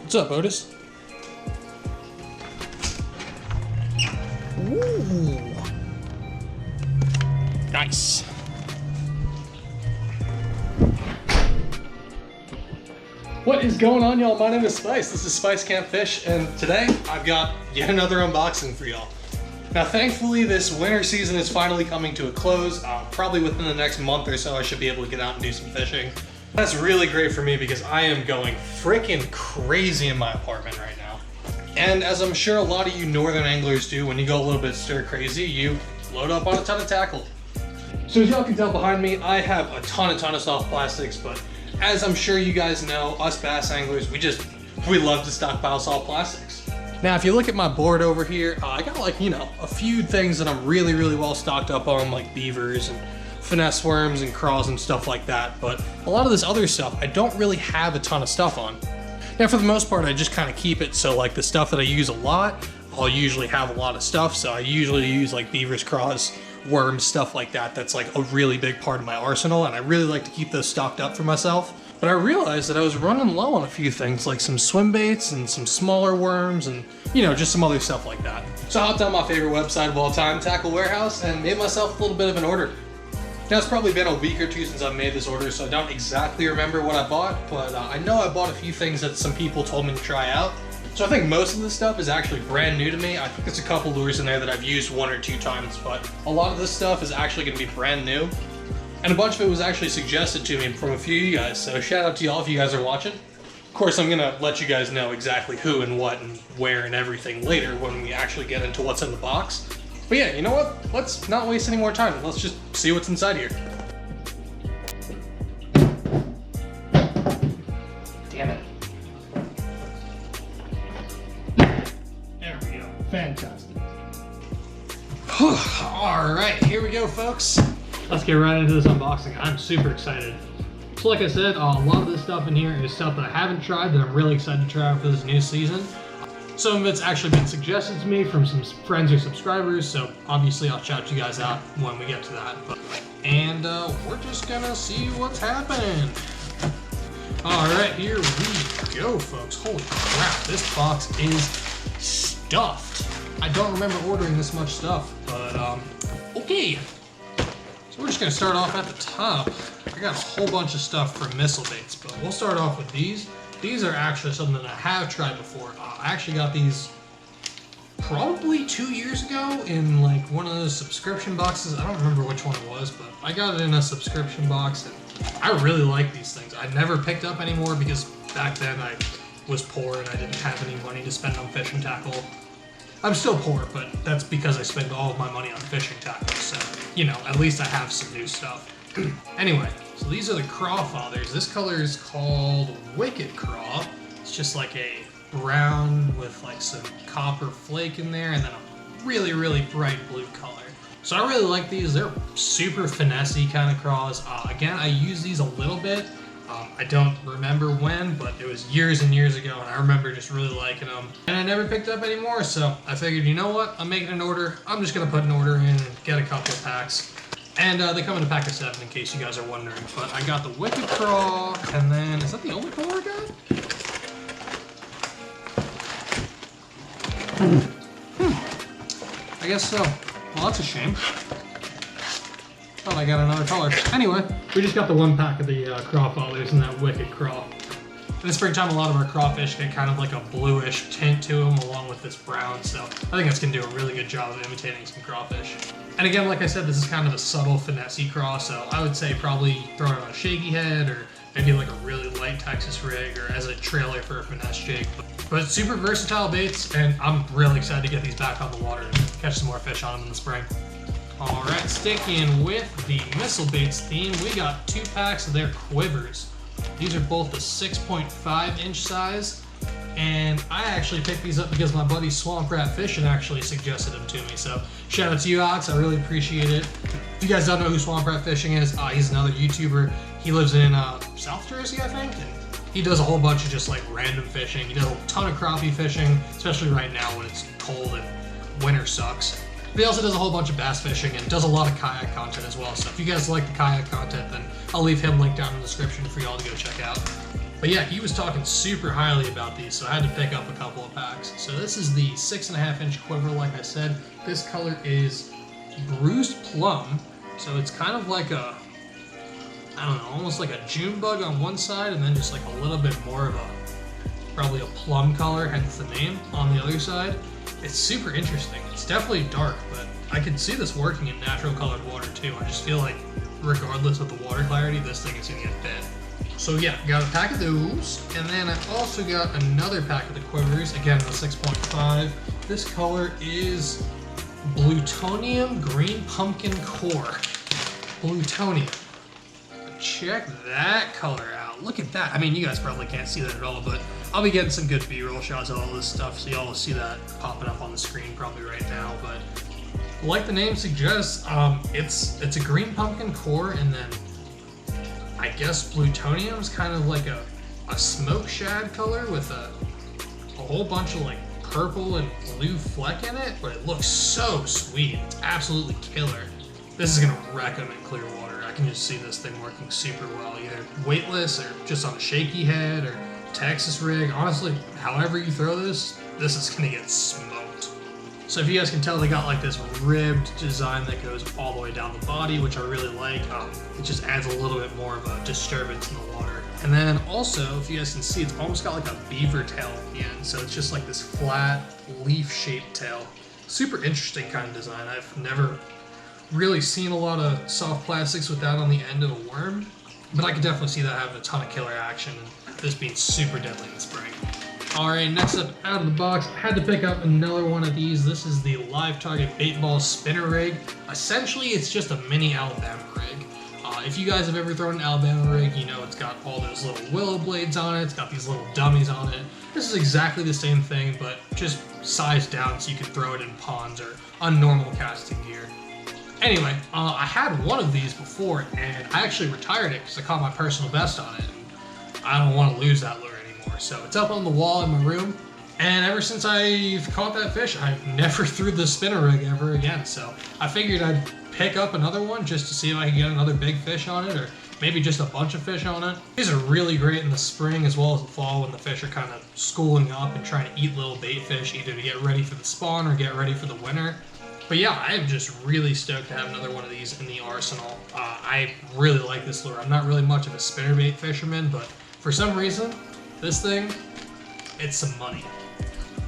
What's up, Otis? Ooh. Nice. What is going on, y'all? My name is Spice. This is Spice Can't Fish, and today I've got yet another unboxing for y'all. Now, thankfully, this winter season is finally coming to a close. Probably within the next month or so, I should be able to get out and do some fishing. That's really great for me because I am going freaking crazy in my apartment right now. And as I'm sure a lot of you northern anglers do, when you go a little bit stir crazy, you load up on a ton of tackle. So as y'all can tell behind me, I have a ton of soft plastics, but as I'm sure you guys know, us bass anglers, we love to stockpile soft plastics. Now, if you look at my board over here, I got like, a few things that I'm really well stocked up on, like beavers and finesse worms and craws and stuff like that. But a lot of this other stuff, I don't really have a ton of stuff on. Now, for the most part, I just kind of keep it so like the stuff that I use a lot, I'll usually have a lot of stuff. So I usually use like beavers, craws, worms, stuff like that. That's like a really big part of my arsenal, and I really like to keep those stocked up for myself. But I realized that I was running low on a few things, like some swim baits and some smaller worms and, just some other stuff like that. So I hopped on my favorite website of all time, Tackle Warehouse, and made myself a little bit of an order. Now, it's probably been a week or two since I made this order, so I don't exactly remember what I bought, but I know I bought a few things that some people told me to try out. So I think most of this stuff is actually brand new to me. I think there's a couple lures in there that I've used 1 or 2 times, but a lot of this stuff is actually going to be brand new. And a bunch of it was actually suggested to me from a few of you guys, so shout out to y'all if you guys are watching. Of course, I'm going to let you guys know exactly who and what and where and everything later when we actually get into what's in the box. But yeah, you know what? Let's not waste any more time. Let's just see what's inside here. Damn it. There we go. Fantastic. All right, here we go, folks. Let's get right into this unboxing. I'm super excited. So like I said, a lot of this stuff in here is stuff that I haven't tried that I'm really excited to try out for this new season. Some of it's actually been suggested to me from some friends or subscribers, so obviously I'll shout you guys out when we get to that. And we're just gonna see what's happening. All right, here we go, folks. Holy crap, this box is stuffed. I don't remember ordering this much stuff, but okay. So we're just gonna start off at the top. I got a whole bunch of stuff for missile baits, but we'll start off with these. These are actually something that I have tried before. I actually got these probably 2 years ago in like one of those subscription boxes. I don't remember which one it was, but I got it in a subscription box, and I really like these things. I never picked up any more because back then I was poor and I didn't have any money to spend on fishing tackle. I'm still poor, but that's because I spend all of my money on fishing tackle, so, at least I have some new stuff. Anyway, so these are the Craw fathers. This color is called Wicked Craw. It's just like a brown with like some copper flake in there and then a really bright blue color. So I really like these. They're super finessey kind of craws. Again, I use these a little bit. I don't remember when, but it was years and years ago, and I remember just really liking them. And I never picked up any more, so I figured, you know what? I'm making an order. I'm just going to put an order in and get a couple of packs. And they come in a pack of 7 in case you guys are wondering. But I got the Wicked Craw, and then, is that the only color I got? I guess so. Well, that's a shame. Thought I got another color. Anyway, we just got the 1 pack of the Craw fathers and that Wicked Craw. In the springtime, a lot of our crawfish get kind of like a bluish tint to them along with this brown, so I think that's going to do a really good job of imitating some crawfish. And again, like I said, this is kind of a subtle finessey craw, so I would say probably throw it on a shaky head or maybe like a really light Texas rig or as a trailer for a finesse jig. But super versatile baits, and I'm really excited to get these back on the water and catch some more fish on them in the spring. All right, sticking with the missile baits theme, we got 2 packs of their Quivers. These are both the 6.5 inch size, and I actually picked these up because my buddy Swamp Rat Fishing actually suggested them to me. So shout out to you, Alex. I really appreciate it. If you guys don't know who Swamp Rat Fishing is, he's another YouTuber. He lives in South Jersey, I think, and he does a whole bunch of just like random fishing. He does a ton of crappie fishing, especially right now when it's cold and winter sucks. But he also does a whole bunch of bass fishing and does a lot of kayak content as well. So if you guys like the kayak content, then I'll leave him linked down in the description for y'all to go check out. But yeah, he was talking super highly about these, so I had to pick up a couple of packs. So this is the 6.5-inch quiver, like I said. This color is bruised plum, so it's kind of like a, I don't know, almost like a June bug on one side, and then just like a little bit more of a, probably a plum color, hence the name, on the other side. It's super interesting. It's definitely dark, but I could see this working in natural colored water too. I just feel like regardless of the water clarity, this thing is gonna get bit. So yeah, got a pack of those, and then I also got another pack of the Quivers, again the 6.5. This color is Plutonium Green Pumpkin Core. Plutonium. Check that color out. Look at that. I mean, you guys probably can't see that at all, but I'll be getting some good B-roll shots of all this stuff, so y'all will see that popping up on the screen probably right now. But like the name suggests, it's a green pumpkin core, and then I guess plutonium's kind of like a smoke shad color with a whole bunch of like purple and blue fleck in it, but it looks so sweet. It's absolutely killer. This is gonna wreck them in clear water. I can just see this thing working super well, either weightless or just on a shaky head or Texas rig. Honestly, however you throw this is gonna get smoked. So if you guys can tell, they got like this ribbed design that goes all the way down the body, which I really like. It just adds a little bit more of a disturbance in the water. And then also, if you guys can see, it's almost got like a beaver tail at the end. So it's just like this flat leaf-shaped tail. Super interesting kind of design. I've never really seen a lot of soft plastics with that on the end of a worm, but I could definitely see that having a ton of killer action and this being super deadly in the spring. Alright, next up out of the box, I had to pick up another one of these. This is the Live Target Bait Ball Spinner Rig. Essentially, it's just a mini Alabama rig. If you guys have ever thrown an Alabama rig, you know it's got all those little willow blades on it, it's got these little dummies on it. This is exactly the same thing, but just sized down so you can throw it in ponds or on normal casting gear. Anyway, I had one of these before, and I actually retired it because I caught my personal best on it. And I don't want to lose that lure anymore. So it's up on the wall in my room, and ever since I've caught that fish, I've never threw the spinner rig ever again. So I figured I'd pick up another one just to see if I could get another big fish on it, or maybe just a bunch of fish on it. These are really great in the spring as well as the fall when the fish are kind of schooling up and trying to eat little bait fish, either to get ready for the spawn or get ready for the winter. But yeah, I am just really stoked to have another one of these in the arsenal. I really like this lure. I'm not really much of a spinnerbait fisherman, but for some reason, this thing, it's some money.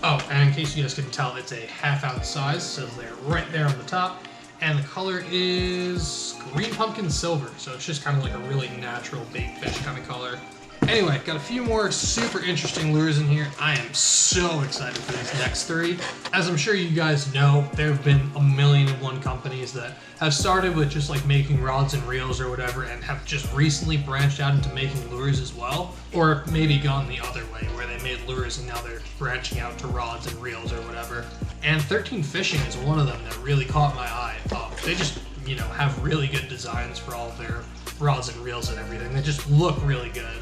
Oh, and in case you guys couldn't tell, it's a 1/2 ounce size, so they're right there on the top. And the color is green pumpkin silver, so it's just kind of like a really natural bait fish kind of color. Anyway, got a few more super interesting lures in here. I am so excited for these next 3. As I'm sure you guys know, there have been a million and one companies that have started with just like making rods and reels or whatever, and have just recently branched out into making lures as well. Or maybe gone the other way, where they made lures and now they're branching out to rods and reels or whatever. And 13Fishing is one of them that really caught my eye. They just, you know, have really good designs for all of their rods and reels and everything. They just look really good.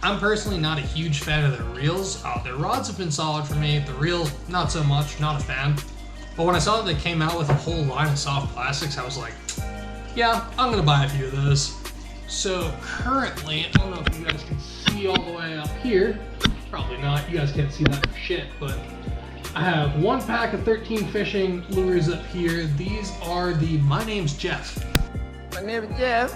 I'm personally not a huge fan of their reels. Their rods have been solid for me. The reels, not so much, not a fan. But when I saw that they came out with a whole line of soft plastics, I was like, yeah, I'm gonna buy a few of those. So currently, I don't know if you guys can see all the way up here. Probably not, you guys can't see that for shit, but I have one pack of 13Fishing lures up here. These are the My Name's Jeff. My name is Jeff.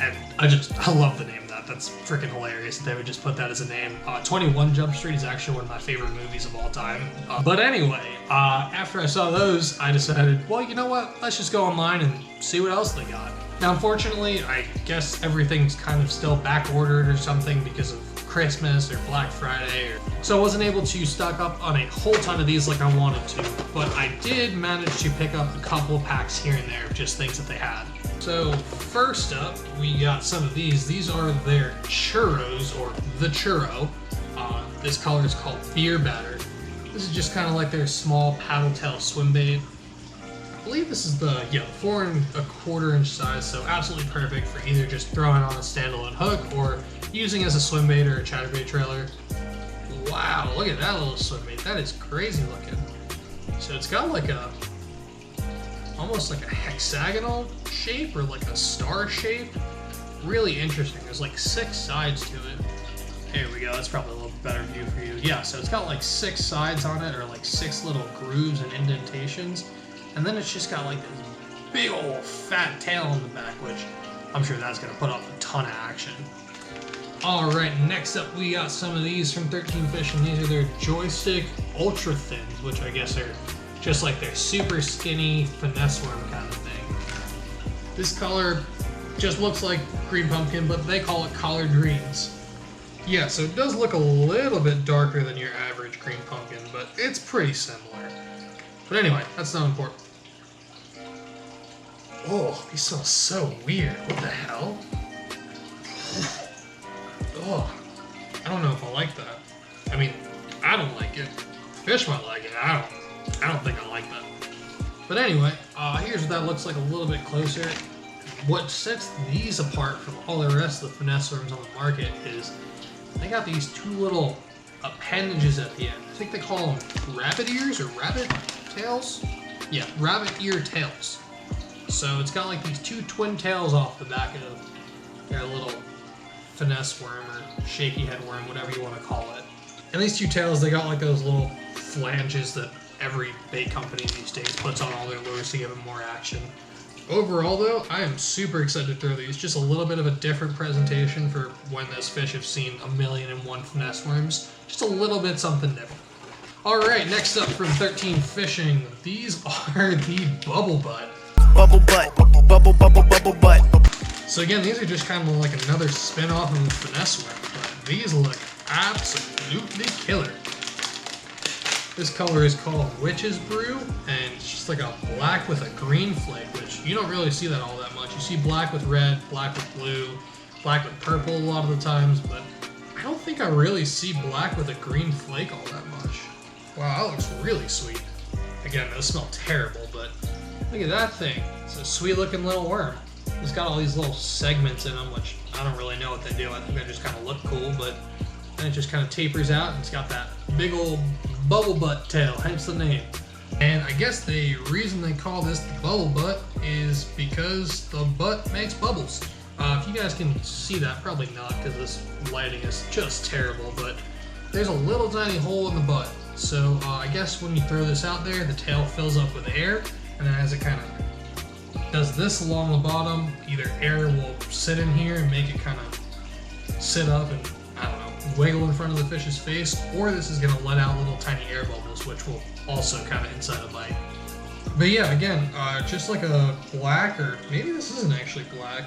And I love the name of that. That's freaking hilarious that they would just put that as a name. 21 Jump Street is actually one of my favorite movies of all time. But anyway, after I saw those, I decided, well, you know what? Let's just go online and see what else they got. Now, unfortunately, I guess everything's kind of still back ordered or something because of Christmas or Black Friday, so I wasn't able to stock up on a whole ton of these like I wanted to, but I did manage to pick up a couple of packs here and there of just things that they had. So first up, we got some of these. These are their churros, or the churro. This color is called Beer Batter. This is just kind of like their small paddle tail swim bait. I believe this is the 4 1/4 inch size, so absolutely perfect for either just throwing on a standalone hook or using as a swim bait or a chatterbait trailer. Wow, look at that little swim bait. That is crazy looking. So it's got like a, almost like a hexagonal shape or like a star shape. Really interesting. There's like 6 sides to it. There we go, that's probably a little better view for you. Yeah, so it's got like 6 sides on it, or like 6 little grooves and indentations. And then it's just got like this big old fat tail on the back, which I'm sure that's gonna put up a ton of action. All right, next up we got some of these from 13Fishing. These are their Joystick Ultra Thins, which I guess are just like their super skinny finesse worm kind of thing. This color just looks like green pumpkin, but they call it collard greens. Yeah, so it does look a little bit darker than your average green pumpkin, but it's pretty similar. But anyway, that's not important. Oh, these smell so weird. What the hell? Oh, I don't know if I like that. I mean, I don't like it. Fish might like it. I don't think I like that. But anyway, here's what that looks like a little bit closer. What sets these apart from all the rest of the finesse worms on the market is they got these 2 little appendages at the end. I think they call them rabbit ears or rabbit tails? Yeah, rabbit ear tails. So it's got like these 2 twin tails off the back of their little finesse worm or shaky head worm, whatever you want to call it. And these 2 tails, they got like those little flanges that every bait company these days puts on all their lures to give them more action. Overall though, I am super excited to throw these. Just a little bit of a different presentation for when those fish have seen 1,000,001 finesse worms. Just a little bit something different. Alright, next up from 13Fishing, these are the bubble butt. Bubble butt, bubble, bubble, bubble butt. So again, these are just kind of like another spin-off of the finesse worm, but these look absolutely killer. This color is called Witch's Brew, and it's just like a black with a green flake, which you don't really see that all that much. You see black with red, black with blue, black with purple a lot of the times, but I don't think I really see black with a green flake all that much. Wow, that looks really sweet. Again, those smell terrible, but look at that thing. It's a sweet looking little worm. It's got all these little segments in them, which I don't really know what they do. I think they just kind of look cool, but then it just kind of tapers out, and it's got that big old bubble butt tail, hence the name. And I guess the reason they call this the bubble butt is because the butt makes bubbles. If you guys can see that, probably not because this lighting is just terrible, but there's a little tiny hole in the butt. So I guess when you throw this out there, the tail fills up with air, and then as it kind of does this along the bottom, either air will sit in here and make it kind of sit up and, I don't know, wiggle in front of the fish's face, or this is going to let out little tiny air bubbles, which will also kind of inside a bite. But yeah, again, just like a black, or maybe this isn't actually black.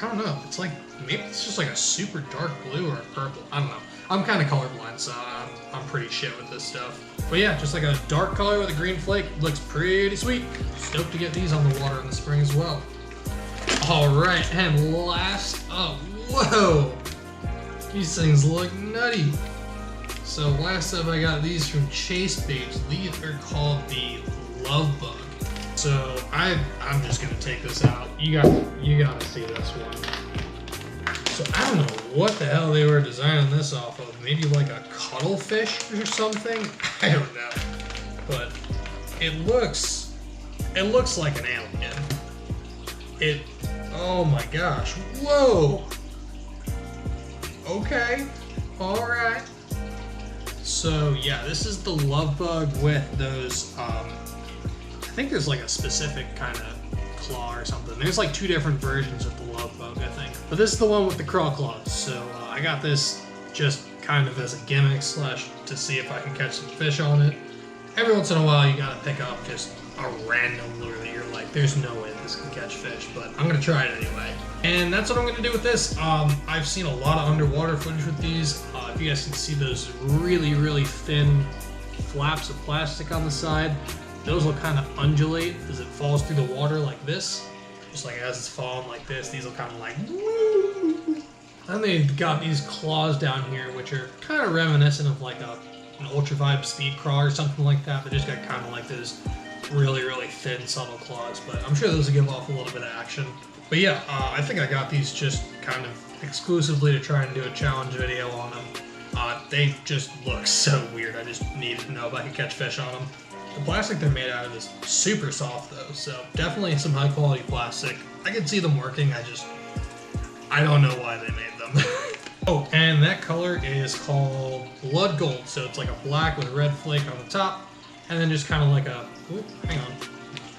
I don't know. It's like, maybe it's just like a super dark blue or a purple. I don't know. I'm kind of colorblind, so I'm pretty shit with this stuff. But yeah, just like a dark color with a green flake, looks pretty sweet. Stoked to get these on the water in the spring as well. Alright, and last up, whoa! These things look nutty. So last up I got these from Chase Baits. These are called the Love Bug. So I'm just gonna take this out. You gotta see this one. So I don't know what the hell they were designing this off of. Maybe like a cuttlefish or something? I don't know. But it looks like an alien. Oh my gosh. Whoa! Okay. Alright. So yeah, this is the Love Bug with those, I think there's like a specific kind of claw or something. There's like 2 different versions of the Love Bug, I think. But this is the one with the craw claws. So I got this just kind of as a gimmick / to see if I can catch some fish on it. Every once in a while you gotta pick up just a random lure that you're like, there's no way this can catch fish, but I'm gonna try it anyway. And that's what I'm gonna do with this. I've seen a lot of underwater footage with these. If you guys can see those really, really thin flaps of plastic on the side, those will kind of undulate as it falls through the water like this. Just like as it's falling like this, these will kind of like woo. And they've got these claws down here, which are kind of reminiscent of like an ultra vibe speed craw or something like that. They just got kind of like those really, really thin, subtle claws. But I'm sure those will give off a little bit of action. But yeah, I think I got these just kind of exclusively to try and do a challenge video on them. They just look so weird. I just needed to know if I could catch fish on them. The plastic they're made out of is super soft though, so definitely some high quality plastic. I can see them working, I don't know why they made them. Oh, and that color is called blood gold. So it's like a black with a red flake on the top, and then just kind of like a, hang on,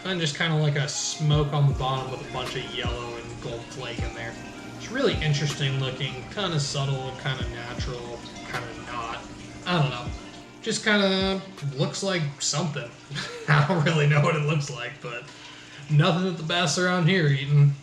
and just kind of like a smoke on the bottom with a bunch of yellow and gold flake in there. It's really interesting looking, kind of subtle, kind of natural, kind of not. I don't know. Just kind of looks like something. I don't really know what it looks like, but nothing that the bass around here are eating.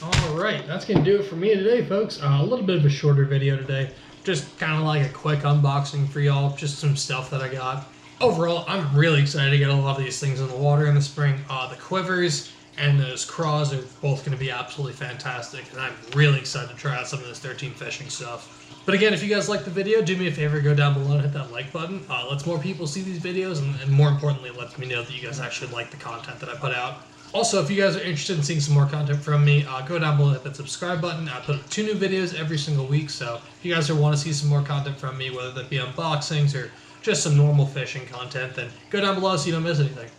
Alright, that's going to do it for me today, folks. A little bit of a shorter video today. Just kind of like a quick unboxing for y'all. Just some stuff that I got. Overall, I'm really excited to get a lot of these things in the water in the spring. The Quivers and those Craws are both going to be absolutely fantastic. And I'm really excited to try out some of this 13Fishing stuff. But again, if you guys liked the video, do me a favor, go down below and hit that like button. Lets more people see these videos, and more importantly, lets me know that you guys actually like the content that I put out. Also, if you guys are interested in seeing some more content from me, go down below and hit that subscribe button. I put up 2 new videos every single week, so if you guys want to see some more content from me, whether that be unboxings or just some normal fishing content, then go down below so you don't miss anything.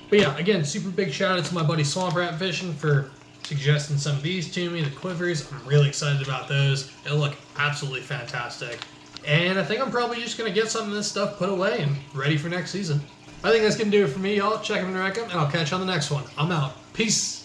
But yeah, again, super big shout out to my buddy Swamp Rat Fishing for suggesting some of these to me, the Quivers. I'm really excited about those. They look absolutely fantastic. And I think I'm probably just going to get some of this stuff put away and ready for next season. I think that's going to do it for me, y'all. Check them and wreck them, and I'll catch you on the next one. I'm out. Peace.